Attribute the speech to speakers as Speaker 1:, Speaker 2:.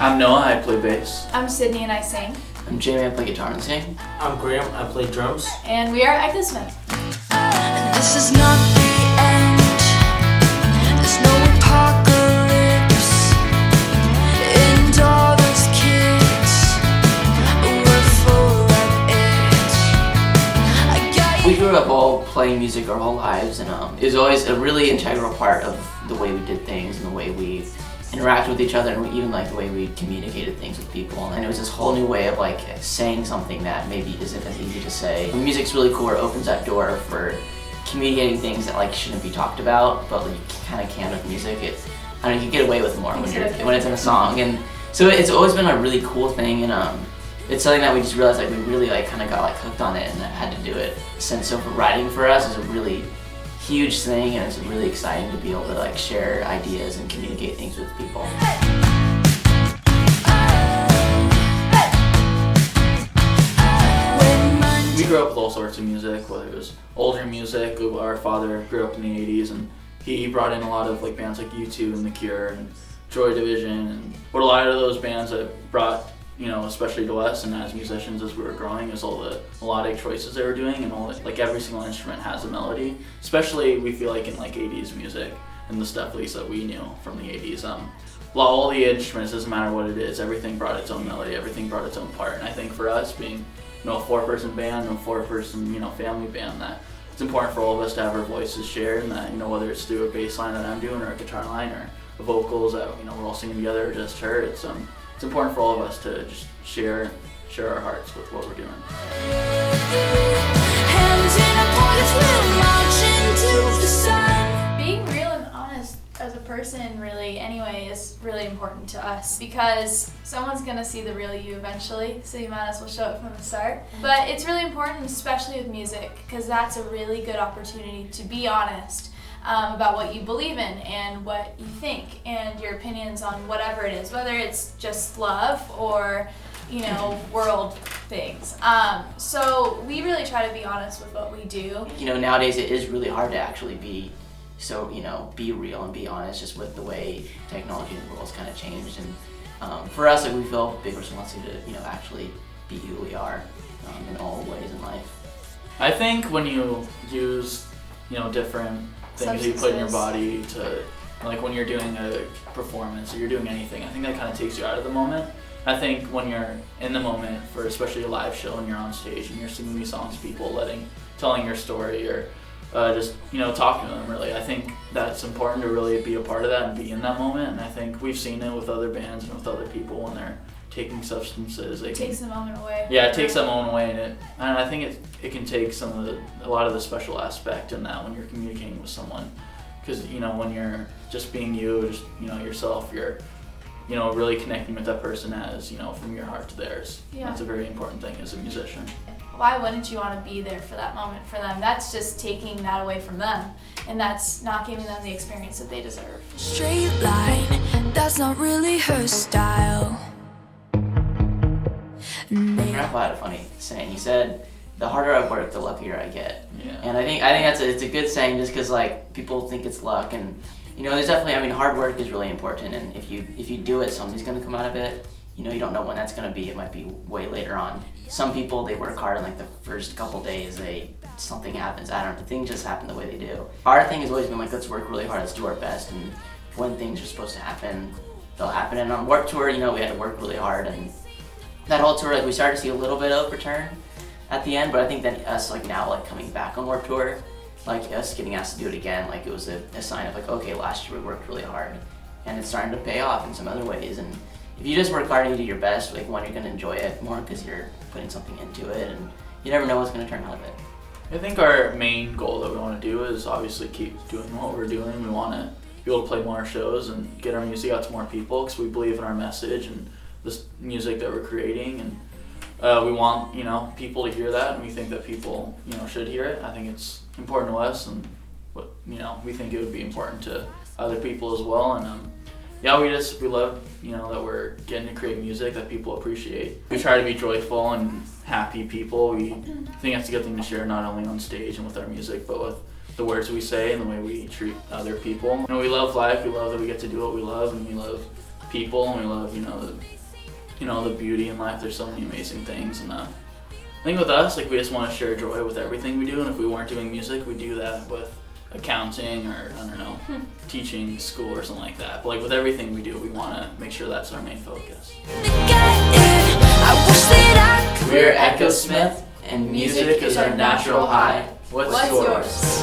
Speaker 1: I'm Noah, I play bass.
Speaker 2: I'm Sydney and I sing.
Speaker 3: I'm Jamie, I play guitar and sing.
Speaker 4: I'm Graham, I play drums.
Speaker 2: And we are Echosmith.
Speaker 5: This is not the end. There's no apocalypse. And all those kids were full of it.
Speaker 3: We grew up all playing music our whole lives, and it was always a really integral part of the way we did things and the way we interacted with each other, and even like the way we communicated things with people. And it was this whole new way of like saying something that maybe isn't as easy to say. And music's really cool. It opens that door for communicating things that like shouldn't be talked about, but like, you kind of can with music. I don't know, you can get away with more when it's in a song. And so it's always been a really cool thing, and it's something that we just realized like we really like kind of got like hooked on it and had to do it since. So for writing for us is a really huge thing, and it's really exciting to be able to like share ideas and communicate things with people.
Speaker 1: We grew up with all sorts of music, whether it was older music. Our father grew up in the 80s, and he brought in a lot of like bands like U2 and The Cure and Joy Division, and what a lot of those bands that brought, you know, especially to us and as musicians as we were growing, is all the melodic choices they were doing, and all like every single instrument has a melody. Especially we feel like in like 80s music and the stuff at least that we knew from the 80s. Well, all the instruments, doesn't matter what it is, everything brought its own melody, everything brought its own part. And I think for us being, you know, a 4-person band and a 4-person, you know, family band, that it's important for all of us to have our voices shared, and that, you know, whether it's through a bass line that I'm doing or a guitar line or the vocals that, you know, we're all singing together or just her, it's important for all of us to just share our hearts with what we're doing.
Speaker 2: Being real and honest as a person, really, anyway, is really important to us, because someone's gonna see the real you eventually, so you might as well show it from the start. But it's really important, especially with music, because that's a really good opportunity to be honest about what you believe in and what you think and your opinions on whatever it is, whether it's just love or, you know, world things. So we really try to be honest with what we do.
Speaker 3: You know, nowadays it is really hard to actually be be real and be honest, just with the way technology and the world's kind of changed. And for us, like, we feel a big responsibility to, you know, actually be who we are in all ways in life.
Speaker 1: I think when you use, you know, different things that you put in your body to, like when you're doing a performance or you're doing anything, I think that kind of takes you out of the moment. I think when you're in the moment, for especially a live show and you're on stage and you're singing these songs to people, telling your story, or just, you know, talking to them, really, I think that's important to really be a part of that and be in that moment. And I think we've seen it with other bands and with other people when they're taking substances.
Speaker 2: It takes the moment away.
Speaker 1: Yeah, it takes that moment away, and I think it can take a lot of the special aspect in that when you're communicating with someone, because, you know, when you're just being you, just, you know, yourself, you're, you know, really connecting with that person as, you know, from your heart to theirs.
Speaker 2: Yeah.
Speaker 1: That's a very important thing as a musician.
Speaker 2: Why wouldn't you want to be there for that moment for them? That's just taking that away from them, and that's not giving them the experience that they deserve.
Speaker 5: Straight line, that's not really her style.
Speaker 3: My grandpa had a funny saying. He said, "The harder I work, the luckier I get."
Speaker 1: Yeah.
Speaker 3: And I think it's a good saying, just because like people think it's luck, and you know, there's definitely, I mean, hard work is really important, and if you do it, something's gonna come out of it. You know, you don't know when that's gonna be. It might be way later on. Some people, they work hard, and like the first couple days, something happens. I don't know, things just happen the way they do. Our thing has always been like, let's work really hard, let's do our best, and when things are supposed to happen, they'll happen. And on Warped Tour, you know, we had to work really hard, and that whole tour, like, we started to see a little bit of return at the end, but I think that us, like, now, like, coming back on Warped Tour, like, us getting asked to do it again, like, it was a sign of, like, okay, last year we worked really hard, and it's starting to pay off in some other ways. And if you just work hard and you do your best, like, one, you're going to enjoy it more because you're putting something into it, and you never know what's going to turn out of it.
Speaker 1: I think our main goal that we want to do is obviously keep doing what we're doing. We want to be able to play more shows and get our music out to more people, because we believe in our message and this music that we're creating, and we want, you know, people to hear that, and we think that people, you know, should hear it. I think it's important to us, and what, you know, we think it would be important to other people as well. And yeah, we love, you know, that we're getting to create music that people appreciate. We try to be joyful and happy people. We think that's a good thing to share, not only on stage and with our music, but with the words we say and the way we treat other people. You know, we love life. We love that we get to do what we love, and we love people, and we love the beauty in life. There's so many amazing things, and I think with us, like, we just want to share joy with everything we do. And if we weren't doing music, we'd do that with accounting or I don't know, teaching school or something like that. But like with everything we do, we want to make sure that's our main focus.
Speaker 3: We're Echosmith, and music is our natural high.
Speaker 1: What's
Speaker 2: What's
Speaker 1: yours?
Speaker 2: yours?